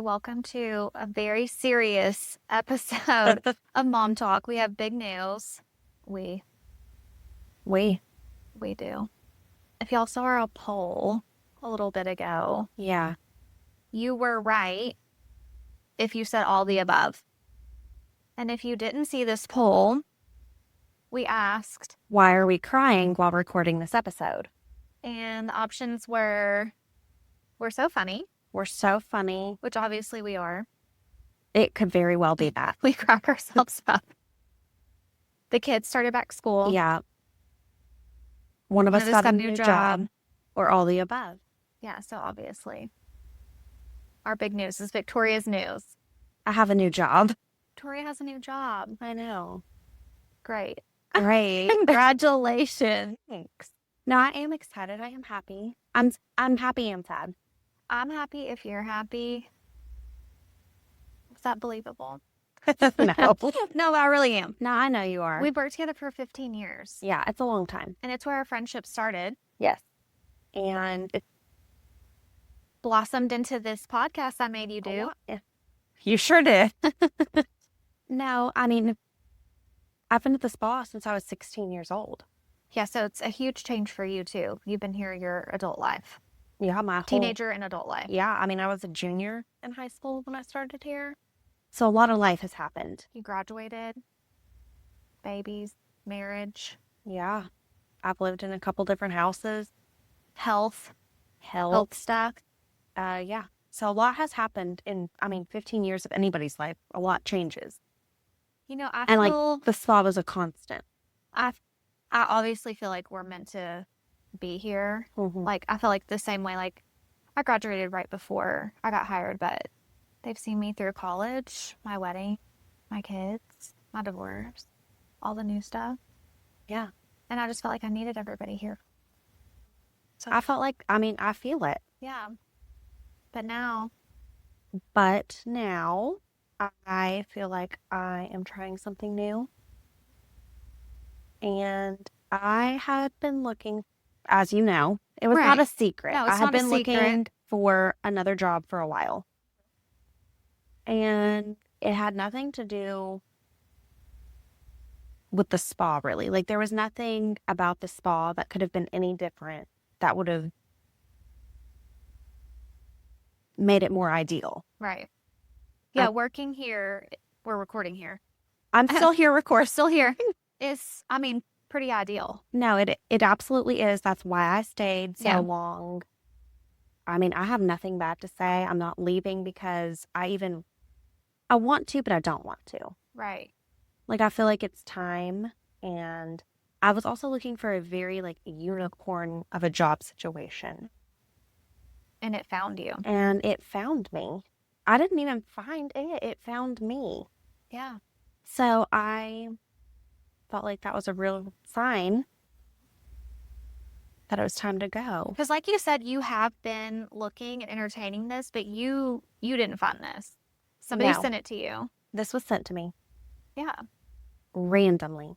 Welcome to a very serious episode of Mom Talk. We have big news. We We. do. If y'all saw our poll a little bit ago, Yeah. you were right if you said all the above. And if you didn't see this poll, we asked, Why are we crying while recording this episode? and the options were, we're so funny, We're so funny. which obviously we are. It could very well be that. We crack ourselves up. The kids started back school. Yeah. One of us got a new job. Or all the above. Yeah, so obviously. Our big news is Victoria's news. I have a new job. Victoria has a new job. I know. Great. Great. Congratulations. Thanks. No, I am excited. I am happy. I'm happy and sad. I'm happy if you're happy. Is that believable? No. No, I really am. No, I know you are. We've worked together for 15 years. Yeah, it's a long time. And it's where our friendship started. Yes. And it Blossomed into this podcast I made you do. You sure did. No, I mean, I've been at the spa since I was 16 years old. Yeah, so it's a huge change for you too. You've been here your adult life. Yeah, my Teenager and adult life. Yeah, I mean, I was a junior in high school when I started here. So a lot of life has happened. You graduated, babies, marriage, Yeah. I've lived in a couple different houses. health Health. stuff. Yeah. So a lot has happened in, 15 years of anybody's life. A lot changes. You know, I And feel like the spa was a constant. I obviously feel like we're meant to be here. Mhm. Like, I feel like the same way, like, I graduated right before I got hired, but they've seen me through college, my wedding, my kids, my divorce, all the new stuff. Yeah. And I just felt like I needed everybody here. So I felt like, I feel it. Yeah. But now, But now I feel like I am trying something new. And I had been looking, as you know, it was not Right. a secret. No, it's I had not a been secret. looking for another job for a while. And it had nothing to do with the spa, really. Like, there was nothing about the spa that could have been any different that would have made it more ideal. right. Yeah, working here, we're recording here. I'm still here, of course. Still here is, pretty ideal. No, it absolutely is. That's why I stayed so Yeah. long. I have nothing bad to say. I'm not leaving because I want to, but I don't want to. Right. Like, I feel like it's time. And I was also looking for a very, unicorn of a job situation. And it found you. And it found me. I didn't even find it. It found me. Yeah. So I felt like that was a real sign that it was time to go. Because like you said, you have been looking and entertaining this, but you didn't find this. Somebody No. sent it to you. This was sent to me Yeah. randomly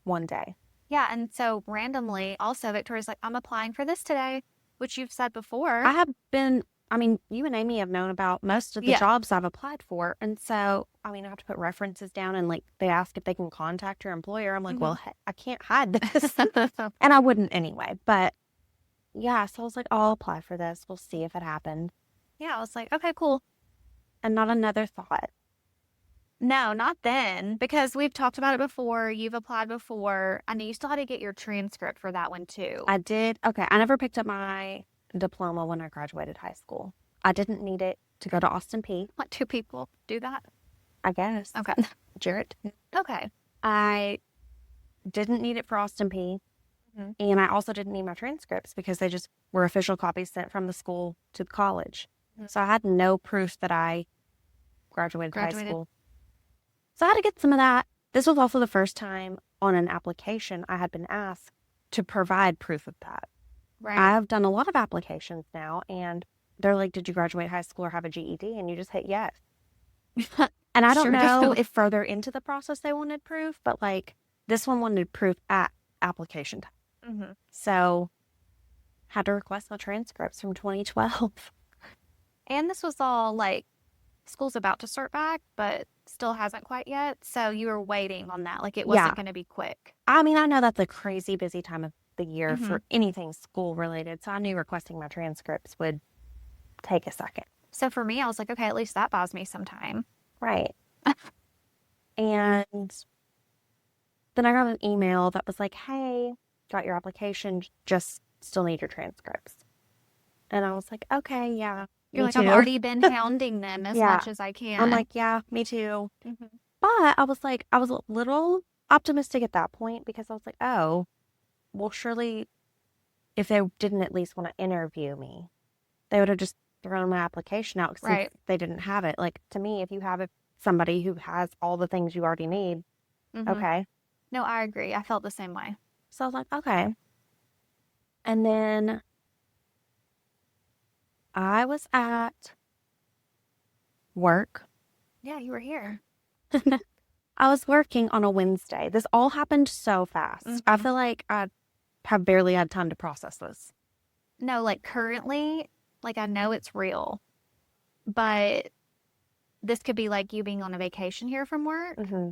one day. Yeah. And so randomly, also, Victoria's like, I'm applying for this today, which you've said before. I have been, you and Amy have known about most of the Yeah. jobs I've applied for. And so, I have to put references down and they ask if they can contact your employer. I'm like, well, I can't hide this. And I wouldn't anyway. But yeah, so I was like, I'll apply for this. We'll see if it happened. Yeah. I was like, okay, cool. And not another thought. No, not then, because we've talked about it before. You've applied before. I know you still had to get your transcript for that one too. I did. Okay. I never picked up my diploma when I graduated high school. I didn't need it to go to Austin P. Let two people do that. I guess. Okay. Jarrett. Okay. I didn't need it for Austin P. Mhm. And I also didn't need my transcripts because they just were official copies sent from the school to the college. Mhm. So I had no proof that I graduated high Graduated. school. So I had to get some of that. This was also the first time on an application I had been asked to provide proof of that. Right. I've done a lot of applications now, and they're like, did you graduate high school or have a GED? And you just hit yes. And I don't Sure know do. if further into the process they wanted proof, but this one wanted proof at application time. Mm-hmm. So had to request my transcripts from 2012. And this was all like school's about to start back, but still hasn't quite yet. So you were waiting on that. Like it Yeah. wasn't going to be quick. I mean, I know that's a crazy busy time of the year Hmm. for anything school related. So I knew requesting my transcripts would take a second. So for me, I was like, okay, at least that buys me some time. Right. And then I got an email that was like, hey, got your application, just still need your transcripts. And I was like, okay, yeah, You're me like, I've too. already been hounding them as Yeah. much as I I'm can. like, yeah, me too. Hmm. But I was like, I was a little optimistic at that point because I was like, oh, well, surely if they didn't at least want to interview me, they would have just thrown my application out since Right. they didn't have it. Like, to me, if you have somebody who has all the things you already need, Hmm. okay. No, I agree. I felt the same way. So I was like, okay. And then I was at work. Yeah, you were here. I was working on a Wednesday. This all happened so fast. I Hmm. feel like I have barely had time to process this. No, like currently, like I know it's real, but this could be like you being on a vacation here from work. Hmm.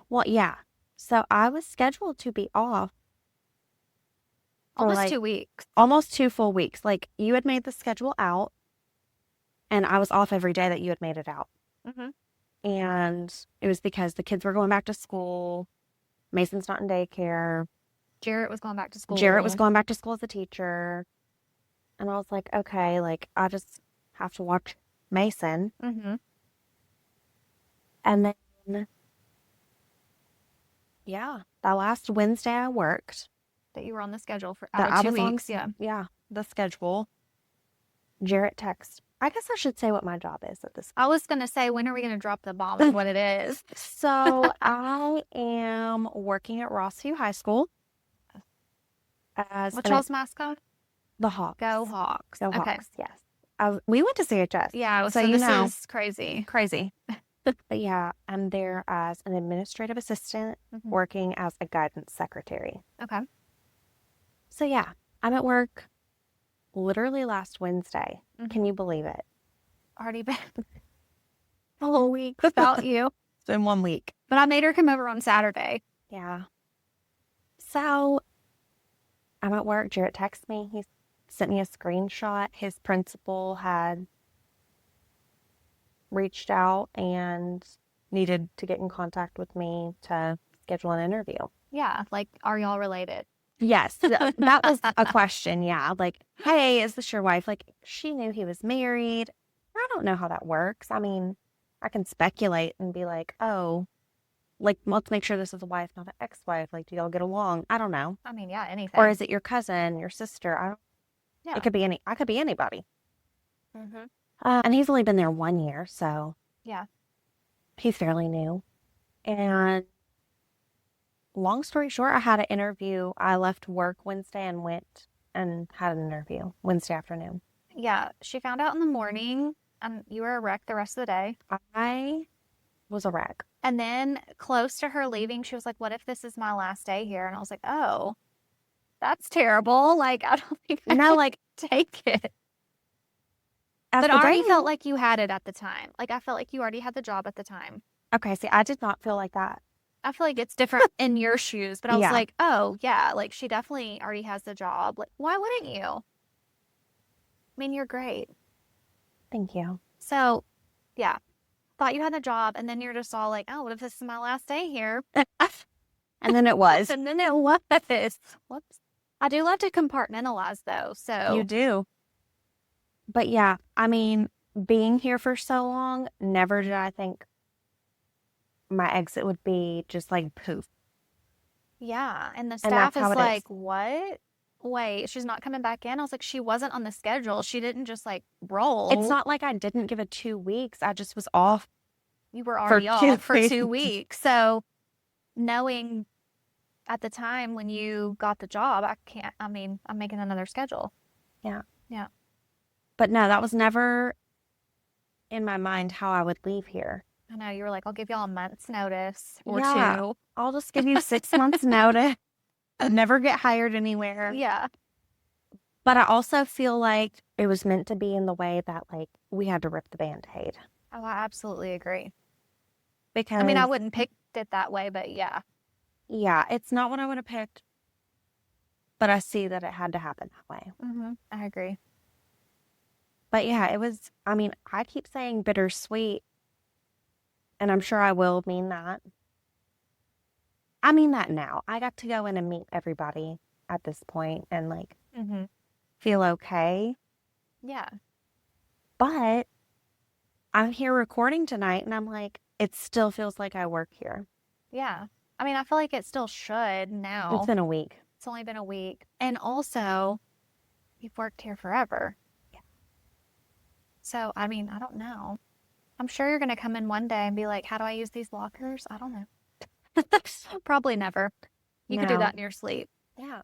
Well, yeah. So I was scheduled to be off for Almost like 2 weeks. almost 2 full weeks. Like you had made the schedule out, and I was off every day that you had made it out. Hmm. And it was because the kids were going back to school. Mason's not in daycare. Jarrett was going back to Jarrett was school. going back to school as a teacher. And I was like, okay, like I just have to watch Mason. Hmm. And then, yeah, that last Wednesday I worked, That you were on the schedule for out that of I two was on, weeks. Yeah. yeah, the schedule. Jarrett text. I guess I should say what my job is at this. I was gonna say, when are we gonna drop the bomb on what it is? So I am working at Rossview High School as What's y'all's mascot? the Hawks. Go Hawks. Go Okay. Hawks, yes. We went to CHS. Yeah, So so you this know, is crazy. crazy. But yeah, I'm there as an administrative assistant Hmm. working as a guidance secretary. Okay. So yeah, I'm at work literally last Wednesday. Hmm. Can you believe it? Already been a whole week without you. It's been 1 week. But I made her come over on Saturday. Yeah. So I'm at work. Jarrett texts me. He sent me a screenshot. His principal had reached out and needed to get in contact with me to schedule an interview. Yeah, like, are y'all related? Yes, that was a question. Yeah. Like, hey, is this your wife? Like, she knew he was married. I don't know how that works. I mean, I can speculate and be like, oh, like, let's make sure this is a wife, not an ex-wife. Like, do y'all get along? I don't know. I mean, yeah, anything. Or is it your cousin, your sister? I don't, Yeah. it could be I could be anybody. Hmm. And he's only been there 1 year, so Yeah. he's fairly new. And long story short, I had an interview. I left work Wednesday and went and had an interview Wednesday afternoon. Yeah. She found out in the morning and you were a wreck the rest of the day. I was a wreck. And then close to her leaving, she was like, what if this is my last day here? And I was like, oh, that's terrible. Like, I don't think I No, could like, take it. as But the I already day, felt like you had it at the time. Like, I felt like you already had the job at the time. okay, see, I did not feel like that. I feel like it's different in your shoes, but I was Yeah. like, oh, yeah, like she definitely already has the job. Like, why wouldn't you? I mean, you're great. Thank you. So, yeah, thought you had the job, and then you're just all like, oh, what if this is my last day here? And then it was. And then it was. Whoops. I do love to compartmentalize, though. So, You do. But yeah, I mean, being here for so long, never did I think my exit would be just like poof. yeah. And the And staff that's how is it is. like, what? Wait, she's not coming back in? I was like, she wasn't on the schedule. She didn't just like roll. It's not like I didn't give it 2 weeks. I just was off. You were already for 2 off for 2 weeks. weeks. So, knowing at the time when you got the job, I mean, I'm making another schedule. Yeah. Yeah. But no, that was never in my mind how I would leave here. I know you were like, I'll give y'all a month's notice or Yeah. 2. I'll just give you 6 months notice. Never get hired anywhere. Yeah. But I also feel like it was meant to be in the way that, like, we had to rip the Band-Aid. Oh, I absolutely agree. I mean, I Because, wouldn't pick it that way, but yeah. yeah, it's not what I would have picked, but I see that it had to happen that way. I agree. But yeah, it was, I mean, I keep saying bittersweet, and I'm sure I will mean that. I mean that now. I got to go in and meet everybody at this point and, like, hmm feel okay. Yeah. But I'm here recording tonight, and I'm like, it still feels like I work here. Yeah. I mean, I feel like it still should It's now. been a week. It's only been a week. And also, you've worked here forever. So, I mean, I don't know. I'm sure you're going to come in one day and be like, how do I use these lockers? I don't know. Probably never. You could do No. that in your sleep. Yeah.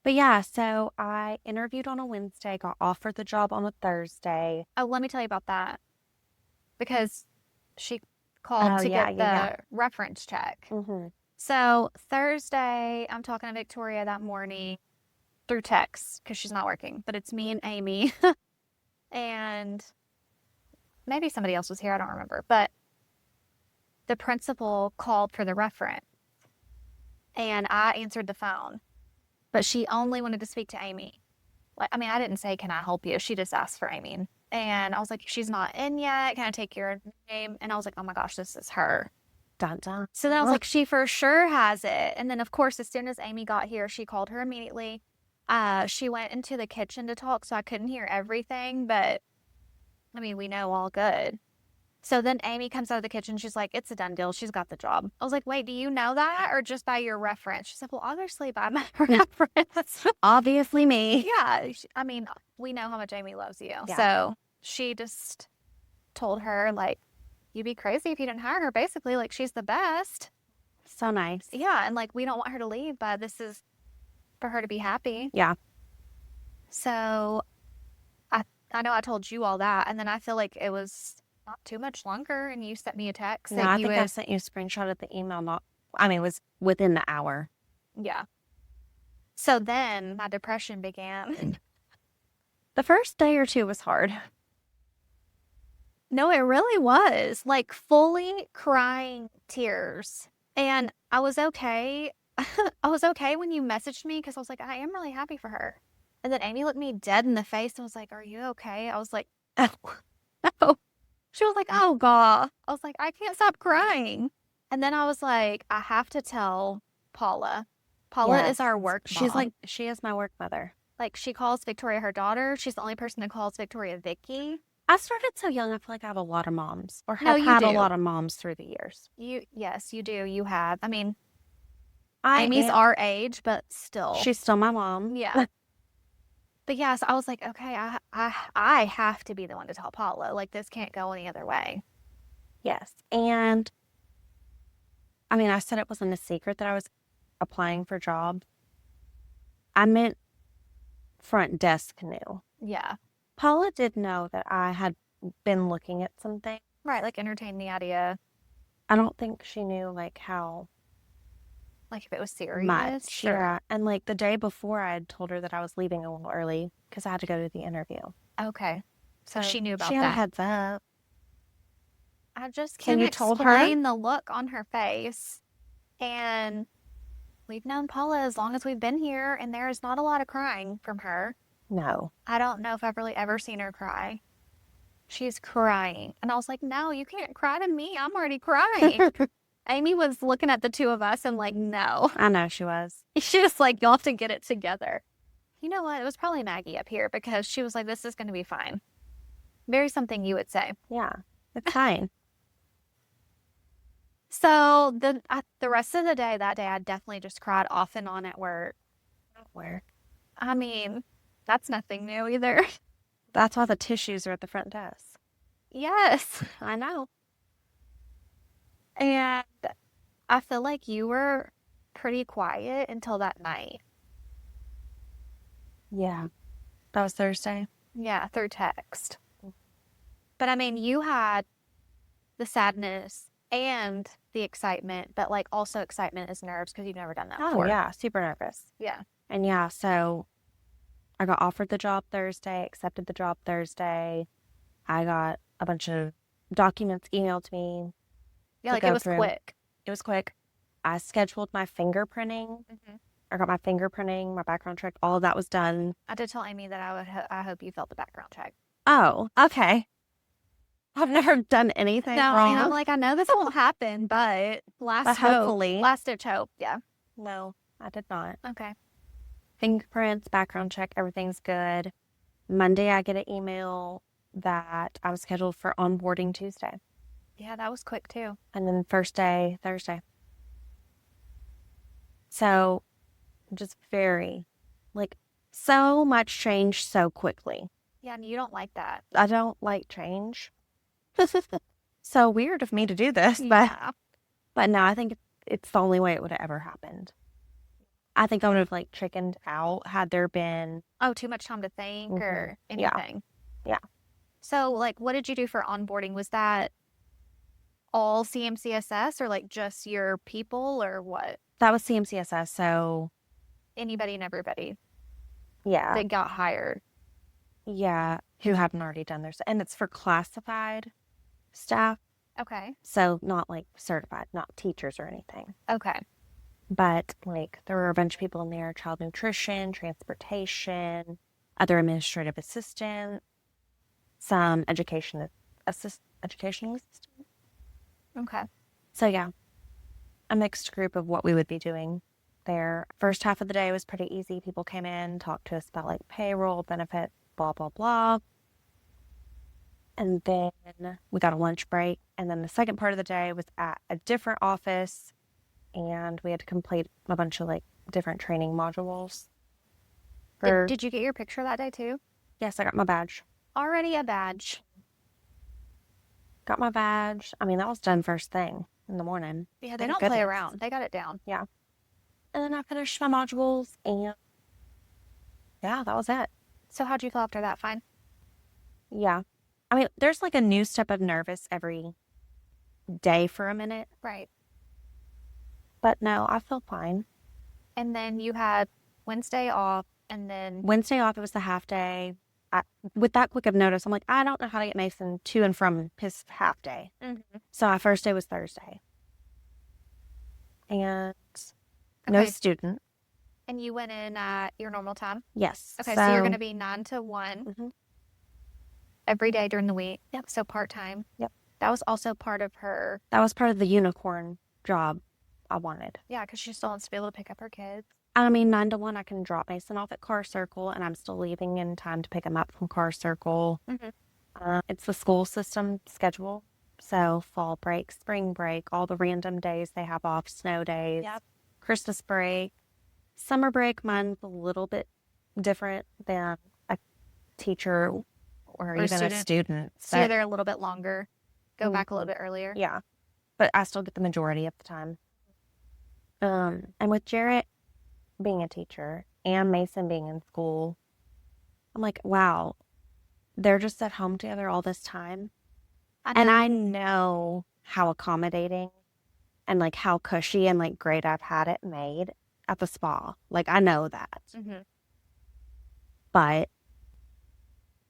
But yeah, so I interviewed on a Wednesday, got offered the job on a Thursday. Oh, let me tell you about that because she called Oh, to yeah, get yeah, yeah. the reference check. Mm-hmm. So, Thursday, I'm talking to Victoria that morning through text because she's not working, but it's me and Amy. And maybe somebody else was here. I don't remember. But the principal called for the reference and I answered the phone, but she only wanted to speak to Amy. Like, I mean, I didn't say, can I help you? She just asked for Amy. And I was like, she's not in yet. Can I take your name? And I was like, oh my gosh, this is her. Dun, dun. So then I was like, she for sure has it. And then, of course, as soon as Amy got here, she called her immediately. She went into the kitchen to talk, so I couldn't hear everything, but I mean, we know all good. So then Amy comes out of the kitchen. She's like, it's a done deal. She's got the job. I was like, wait, do you know that or just by your reference? She said, well, obviously by my reference. Obviously me. Yeah. I mean, we know how much Amy loves you. Yeah. So she just told her, like, you'd be crazy if you didn't hire her. Basically, like, she's the best. So nice. Yeah. And like, we don't want her to leave, but this is for her to be happy. Yeah. So I know I told you all that. And then I feel like it was not too much longer. And you sent me a text No, that I you think I sent you a screenshot of the email. It was within the hour. yeah. So then my depression began. The first day or two was hard. No, it really was like fully crying tears. And I was okay. I was okay when you messaged me because I was like, I am really happy for her. And then Amy looked me dead in the face and was like, are you okay? I was like, oh, no. She was like, oh, God. I was like, I can't stop crying. And then I was like, I have to tell Paula. Paula is our work mom. She's like, she is my work mother. Like, she calls Victoria her daughter. She's the only person that calls Victoria Vicky. I started so young. I feel like I have a lot of moms, or No, have you had a do. lot of moms through the years. Yes, you do. You have. I mean, Amy's our age, but still. She's still my mom. Yeah. But yeah, so I was like, okay, I have to be the one to tell Paula. Like, this can't go any other way. Yes. And I mean, I said it wasn't a secret that I was applying for jobs. I meant front desk knew. Yeah. Paula did know that I had been looking at some things. Right, like entertain the idea. I don't think she knew like how Like if it was serious. much. Yeah. And like the day before I had told her that I was leaving a little early because I had to go to the interview. Okay. So she knew about she had that. a heads up. I just can't explain the look on her face. And we've known Paula as long as we've been here, and there is not a lot of crying from her. No. I don't know if I've really ever seen her cry. She's crying. And I was like, no, you can't cry to me. I'm already crying. Amy was looking at the two of us and like, no. I know she was. She was like, you'll have to get it together. You know what? It was probably Maggie up here because she was like, this is going to be fine. Very something you would say. Yeah, it's fine. So the rest of the day, that day, I definitely just cried off and on at work. At work. I mean, that's nothing new either. That's why the tissues are at the front desk. Yes, I know. And I feel like you were pretty quiet until that night. Yeah. That was Thursday? Yeah, through text. But I mean, you had the sadness and the excitement, but like also excitement is nerves because you've never done that before. Oh, yeah. Super nervous. Yeah. And yeah, so I got offered the job Thursday, accepted the job Thursday. I got a bunch of documents emailed to me Yeah, to like it go was through. quick. It was quick. I scheduled my fingerprinting. Hmm. I got my fingerprinting, my background check, all of that was done. I did tell Amy that I hope you felt the background check. Oh, okay. I've never done anything No, I mean, I'm wrong, like, I know this won't happen, but but last hope, hopefully, last ditch hope. Yeah. no, I did not. Okay. Fingerprints, background check, everything's good. Monday, I get an email that I was scheduled for onboarding Tuesday. Yeah, that was quick too. And then first day, Thursday. So just very, like, so much change so quickly. Yeah, and you don't like that. I don't like change. So weird of me to do this, Yeah. but no, I think it's the only way it would have ever happened. I think I would have like chickened out had there been. Oh, too much time to think or Yeah, anything. yeah. So, like, what did you do for onboarding? Was that all CMCSS or like just your people or what? That was CMCSS. So Anybody and everybody yeah, that got hired. yeah, who hadn't already done theirs. And it's for classified staff. Okay. So not like certified, not teachers or anything. Okay. But like there were a bunch of people in there, child nutrition, transportation, other administrative assistant, some educational assistant. Okay. So yeah, a mixed group of what we would be doing there. First half of the day was pretty easy. People came in, talked to us about like payroll, benefits, blah, blah, blah. And then we got a lunch break. And then the second part of the day was at a different office and we had to complete a bunch of like different training modules. Did you get your picture that day too? Yes, I got my badge. Already a badge. Got my badge. I mean, that was done first thing in the morning. Yeah, they Thank don't play goodness. around. They got it down. Yeah. And then I finished my modules and yeah, that was it. So how'd you feel after that? Fine. Yeah. I mean, there's like a new step of nervous every day for a minute, Right. but no, I feel fine. And then you had Wednesday off and then Wednesday off, it was the half day. With that quick of notice, I'm like, I don't know how to get Mason to and from his half day. So our first day was Thursday. And no okay. student. And you went in at your normal time? Yes. Okay, so you're going to be 9 to 1 Mhm. every day during the week. Yep. So part-time. Yep. That was also part of her. That was part of the unicorn job I wanted. Yeah, because she still wants to be able to pick up her kids. I mean, 9 to 1, I can drop Mason off at Car Circle, and I'm still leaving in time to pick him up from Car Circle. It's the school system schedule. So fall break, spring break, all the random days they have off, snow days, Yep. Christmas break, summer break. Mine's a little bit different than a teacher or even a student. So you're there a little bit longer. Go back a little bit earlier. Yeah, but I still get the majority of the time. And with Jarrett being a teacher and Mason being in school, I'm like, wow, they're just at home together all this time. And I know how accommodating and like how cushy and like great I've had it made at the spa. Like I know that. But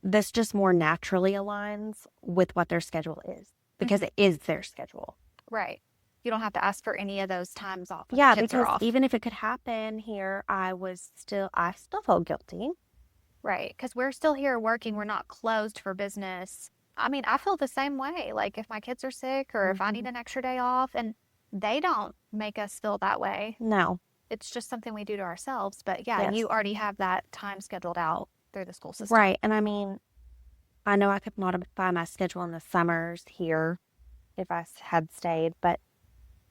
this just more naturally aligns with what their schedule is because it is their schedule. Right. You don't have to ask for any of those times off. Yeah, because even if it could happen here, I still felt guilty. Right. Because we're still here working. We're not closed for business. I mean, I feel the same way. Like if my kids are sick or if I need an extra day off, and they don't make us feel that way. No. It's just something we do to ourselves. But yeah, you already have that time scheduled out through the school system. Right. And I mean, I know I could modify my schedule in the summers here if I had stayed, but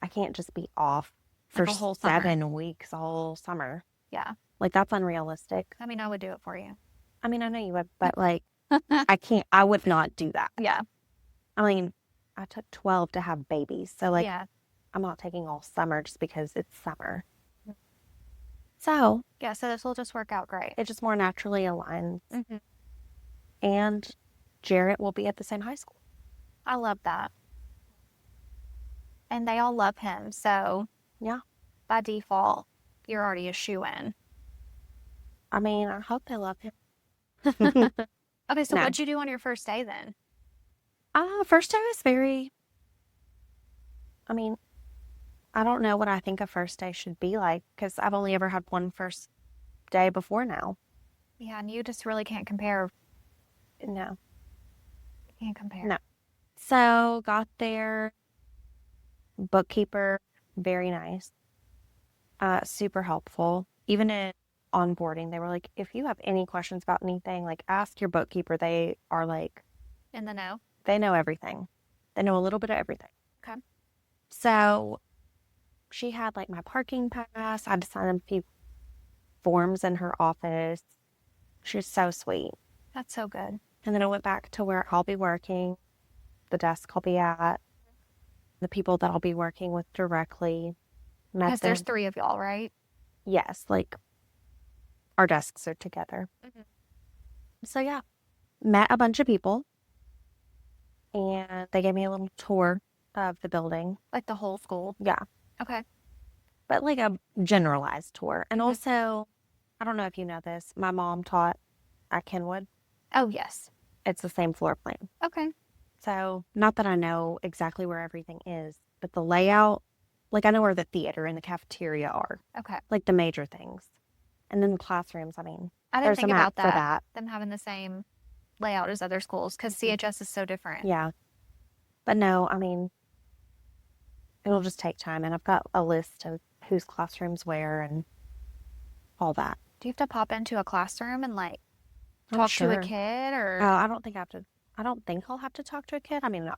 I can't just be off for Like a whole 7 weeks, a whole summer. Yeah. Like that's unrealistic. I mean, I would do it for you. I mean, I know you would, but like, I would not do that. Yeah. I mean, I took 12 to have babies. So like, Yeah. I'm not taking all summer just because it's summer. So Yeah. So this will just work out great. it just more naturally aligns. And Jarrett will be at the same high school. I love that. And they all love him. So yeah, by default, you're already a shoe-in. I mean, I hope they love him. Okay, so No. what'd you do on your first day then? First day was very, I mean, I don't know what I think a first day should be like because I've only ever had one first day before now. Yeah, and you just really can't compare. No, Can't compare. no. So got there, bookkeeper, very nice, super helpful. Even in onboarding, they were like, if you have any questions about anything, like ask your bookkeeper. They are like, In the know. they know everything. They know a little bit of everything. Okay. So she had like my parking pass. I had to sign a few forms in her office. She was so sweet. That's so good. And then I went back to where I'll be working, the desk I'll be at, the people that I'll be working with directly. Met Because there's them. three of y'all, right? Yes, like our desks are together. Mhm. So yeah, met a bunch of people and they gave me a little tour of the building. Like the whole school. Yeah, Okay. but like a generalized tour. And Mhm. also, I don't know if you know this, my mom taught at Kenwood. Oh, yes. It's the same floor plan. Okay. So, not that I know exactly where everything is, but the layout, like I know where the theater and the cafeteria are, Okay. like the major things. And then the classrooms, I mean, I didn't there's a think map about for that, that. them having the same layout as other schools, because Mhm. CHS is so different. Yeah. But no, I mean, it'll just take time. And I've got a list of whose classrooms where and all that. Do you have to pop into a classroom and like I'm talk to a sure. kid Oh, or? I don't think I have to, I don't think I'll have to talk to a kid. I mean,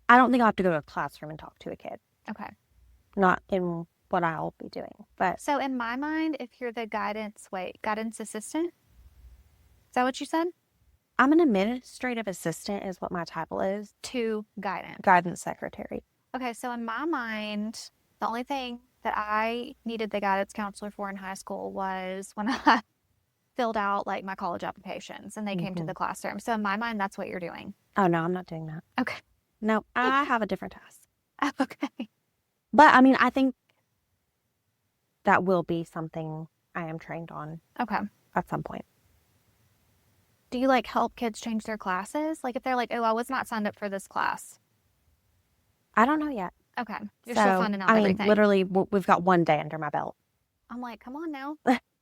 I don't think I'll have to go to a classroom and talk to a kid. Okay. Not in what I'll be doing. But So in my mind, if you're the guidance assistant, is that what you said? I'm an administrative assistant, is what my title is. To guidance. Guidance secretary. Okay, so in my mind, the only thing that I needed the guidance counselor for in high school was when I filled out like my college applications and they came to Hmm. the classroom. So in my mind, that's what you're doing. Oh, no, I'm not doing that. Okay. No, I have a different task. Okay. But I mean, I think that will be something I am trained on Okay. at some point. Do you like help kids change their classes? Like if they're like, oh, I was not signed up for this class. I don't know yet. Okay. You're still So, finding out I mean, everything. literally, we've got one day under my belt. I'm like, come on now.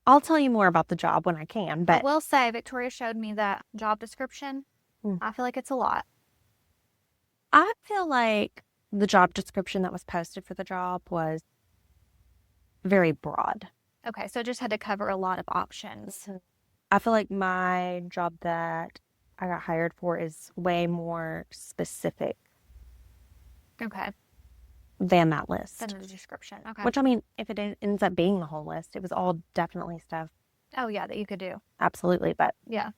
I'll tell you more about the job when I can, I but will say, Victoria showed me that job description. mm, I feel like it's a lot. I feel like the job description that was posted for the job was very broad. Okay, so it just had to cover a lot of options. Mhm. I feel like my job that I got hired for is way more specific Okay, than that then list. the description. Okay. Which, I mean, if it ends up being the whole list, it was all definitely stuff. Oh, yeah, that you could do. Absolutely. But Yeah.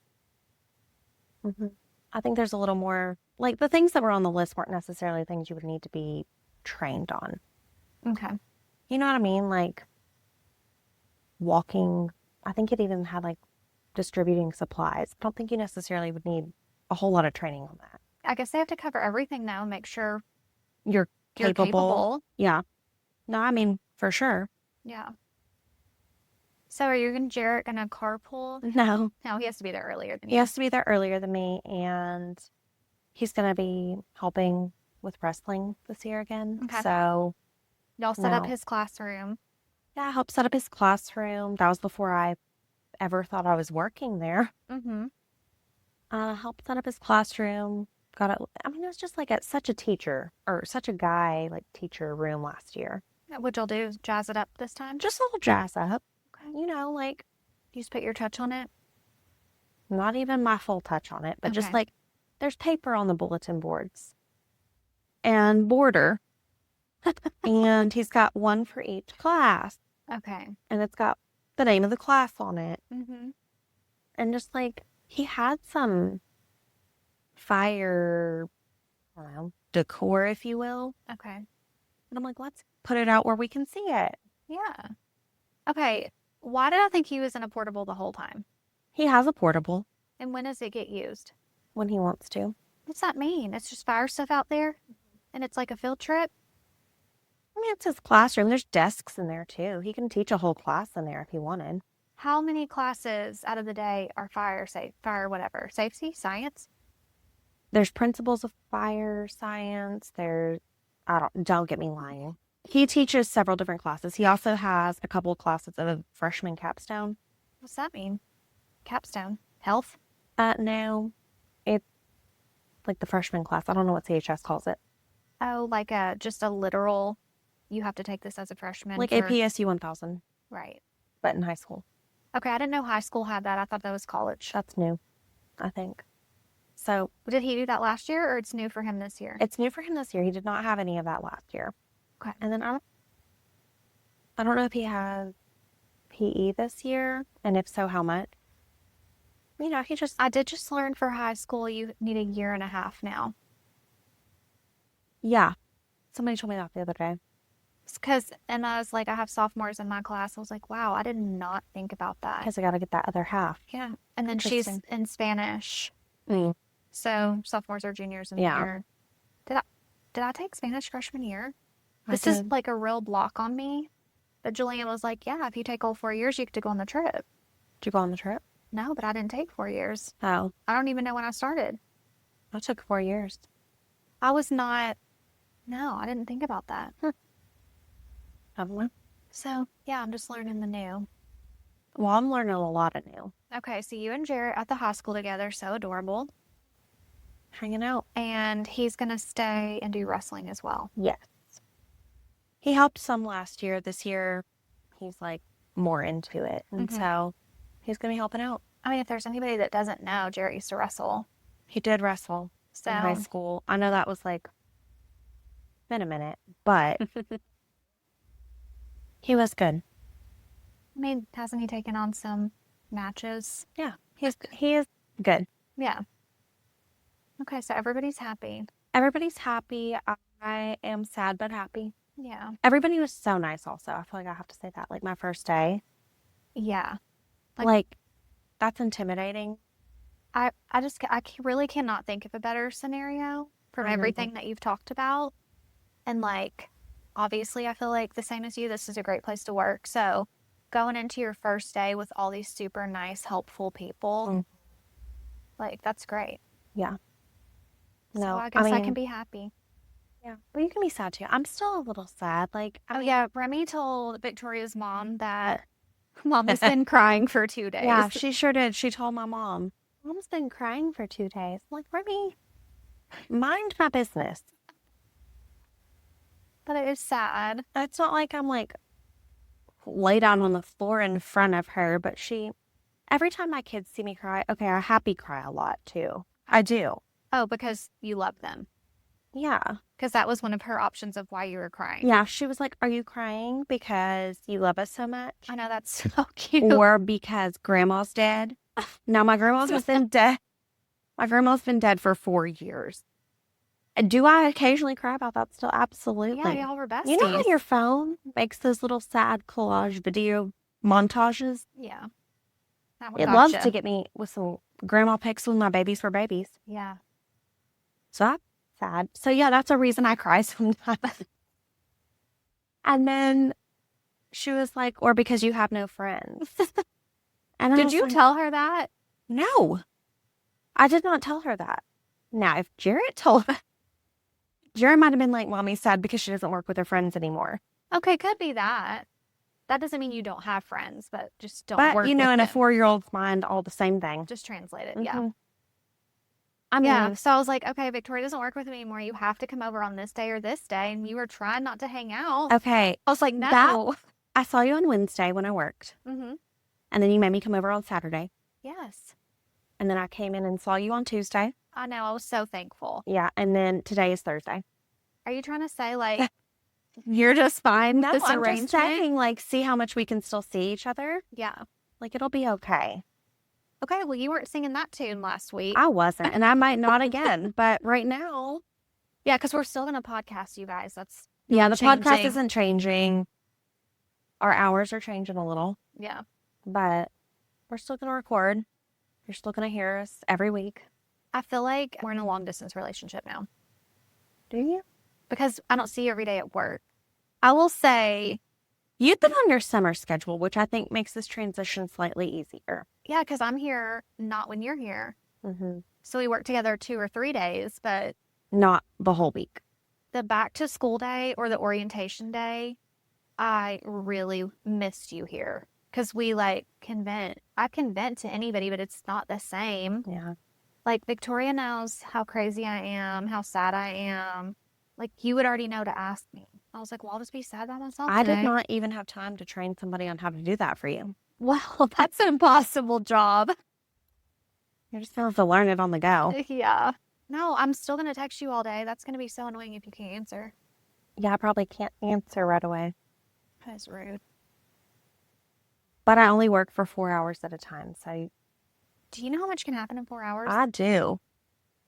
mhm, I think there's a little more, like the things that were on the list weren't necessarily things you would need to be trained on. Okay. You know what I mean? Like walking, I think it even had like distributing supplies. I don't think you necessarily would need a whole lot of training on that. I guess they have to cover everything now, make sure You're you're capable. capable. Yeah. No, I mean, for sure. Yeah. So are you and Jarrett gonna carpool? No, No, he has to be there earlier than he you. has to be there earlier than me, and he's going to be helping with wrestling this year again. Okay. So, Y'all set up no. his classroom. Yeah, I helped set up his classroom. That was before I ever thought I was working there. Mm-hmm. Helped set up his classroom. Got it. I mean, it was just like such a teacher or such a guy like teacher room last year. What y'all do? Jazz it up this time? Just a little jazz up, Okay. like You just put your touch on it? not even my full touch on it, but just Okay. like there's paper on the bulletin boards and border, and he's got one for each class, Okay. and it's got the name of the class on it. Mm-hmm. And just like he had some fire, I don't know, decor, if you will. Okay. And I'm like, let's put it out where we can see it. Yeah. Okay. Why did I think he was in a portable the whole time? He has a portable And when does it get used? when he wants to. What's that mean? It's just fire stuff out there? And it's like a field trip? I mean, it's his classroom. There's desks in there too. He can teach a whole class in there if he wanted. How many classes out of the day are fire whatever, safety, science? There's principles of fire science. Don't get me lying. He teaches several different classes. He also has a couple of classes of a freshman capstone. What's that mean? Capstone. Health? No, it's like the freshman class. I don't know what CHS calls it. Oh, like just a literal, you have to take this as a freshman Like for, APSU 1000, right. but in high school. Okay, I didn't know high school had that. I thought that was college. That's new, I think. So Did he do that last year or it's new for him this year? it's new for him this year. He did not have any of that last year. Okay. And then I don't know if he has PE this year, and if so, how much. I did just learn for high school you need a year and a half now. Yeah. Somebody told me that the other day. And I was like, I have sophomores in my class. I was like, wow, I did not think about that. Because I got to get that other half. Yeah. And then she's in Spanish. Mm. So sophomores or juniors in the year. Did I take Spanish freshman year? This is like a real block on me. But Julian was like, yeah, if you take all 4 years, you get to go on the trip. Did you go on the trip? No, but I didn't take 4 years. Oh. I don't even know when I started. I took 4 years. I was not. No, I didn't think about that. So, yeah, I'm just learning the new. Well, I'm learning a lot of new. Okay, so you and Jarrett at the high school together, so adorable. Hanging out. And he's going to stay and do wrestling as well. Yes. He helped some last year. This year, he's like more into it. And so he's going to be helping out. I mean, if there's anybody that doesn't know, Jarrett used to wrestle. He did wrestle in high school. I know that was like, been a minute, but he was good. I mean, hasn't he taken on some matches? Yeah, he is good. Yeah. Okay, so everybody's happy. Everybody's happy. I am sad but happy. Yeah. Everybody was so nice also. I feel like I have to say that. Like my first day. Yeah. Like that's intimidating. I really cannot think of a better scenario from everything that you've talked about. And like, obviously, I feel like the same as you, this is a great place to work. So going into your first day with all these super nice, helpful people, like that's great. Yeah. No, so I guess I can be happy. Yeah, but you can be sad too. I'm still a little sad. Like, yeah, Remy told Victoria's mom that Mama's been crying for 2 days. Yeah, she sure did. She told my mom, Mom's been crying for 2 days. I'm like, Remy, mind my business. But it is sad. It's not like I'm like lay down on the floor in front of her, but every time my kids see me cry, okay, I happy cry a lot too. I do. Oh, because you love them. Yeah. Because that was one of her options of why you were crying. Yeah. She was like, are you crying because you love us so much? I know, that's so cute. Or because grandma's dead? Now, my grandma's been dead. My grandma's been dead for 4 years. Do I occasionally cry about that still? Absolutely. Yeah, y'all were besties. You know how your phone makes those little sad collage video montages? Yeah. It loves to get me with some grandma pics when my babies were babies. Yeah. So I'm sad. So yeah, that's a reason I cry sometimes. And then she was like, or because you have no friends. And did you tell her that? No. I did not tell her that. Now, if Jarrett told her, Jarrett might have been like, Mommy's sad because she doesn't work with her friends anymore. Okay, could be that. That doesn't mean you don't have friends, but just don't work with in them. A 4-year-old's mind, all the same thing. Just translate it, yeah. I mean, yeah, so I was like, okay, Victoria doesn't work with me anymore. You have to come over on this day or this day. And you were trying not to hang out. Okay. I was like, no. I saw you on Wednesday when I worked. Mm-hmm. And then you made me come over on Saturday. Yes. And then I came in and saw you on Tuesday. I know. I was so thankful. Yeah. And then today is Thursday. Are you trying to say, like, you're just fine with this I'm arrangement? just saying, like, see how much we can still see each other? Yeah. Like, it'll be okay. Okay, well, you weren't singing that tune last week. I wasn't, and I might not again. But right now... Yeah, because we're still going to podcast, you guys. That's the podcast isn't changing. Our hours are changing a little. Yeah. But we're still going to record. You're still going to hear us every week. I feel like we're in a long-distance relationship now. Do you? Because I don't see you every day at work. I will say You've been on your summer schedule, which I think makes this transition slightly easier. Yeah, because I'm here not when you're here. Mm-hmm. So we work together 2 or 3 days, but Not the whole week. the back to school day or the orientation day, I really missed you here because we like can vent. I can vent to anybody, but it's not the same. Yeah. Like Victoria knows how crazy I am, how sad I am. Like you would already know to ask me. I was like, well, I'll just be sad by myself I did today. not even have time to train somebody on how to do that for you. Well, that's an impossible job. You're just going to have to learn it on the go. Yeah. No, I'm still going to text you all day. That's going to be so annoying if you can't answer. Yeah, I probably can't answer right away. That's rude. But I only work for 4 hours at a time. So Do you know how much can happen in 4 hours? I do.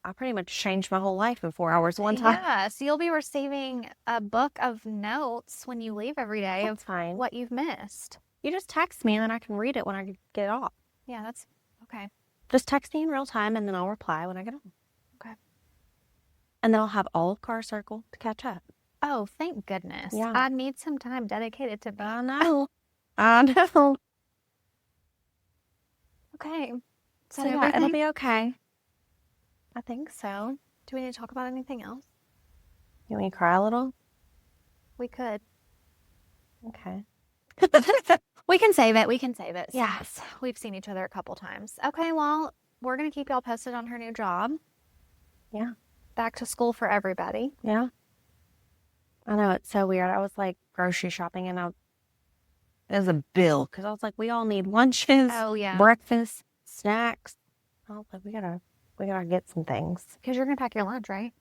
I pretty much changed my whole life in 4 hours one time. Yeah, so you'll be receiving a book of notes when you leave every day That's of fine. what you've missed. You just text me and then I can read it when I get off. Yeah, that's okay. Just text me in real time and then I'll reply when I get home. Okay. And then I'll have all of Car Circle to catch up. Oh, thank goodness. Yeah. I need some time dedicated to me. I know. I know. Okay. Is So that yeah, everything? it'll be okay. I think so. Do we need to talk about anything else? You want me to cry a little? We could. Okay. We can save it. We can save it. Yeah. Yes. We've seen each other a couple times. Okay, well, we're going to keep y'all posted on her new job. Yeah. Back to school for everybody. Yeah. I know, it's so weird. I was like grocery shopping and it was a bill because I was like, we all need lunches, Oh, yeah. breakfast, snacks. I was like, we gotta get some things. Because you're going to pack your lunch, right?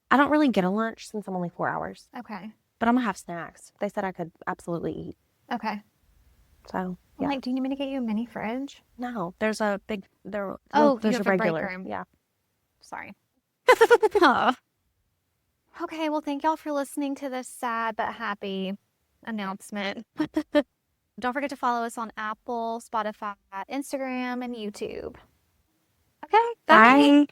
I don't really get a lunch since I'm only 4 hours, Okay. but I'm gonna have snacks. They said I could absolutely eat. Okay. So I'm yeah. like, do you need me to get you a mini fridge? No, there's a big Oh, there's you a have a break regular. room. Yeah. Sorry. Okay, well, thank y'all for listening to this sad but happy announcement. Don't forget to follow us on Apple, Spotify, Instagram, and YouTube. Okay, Bye.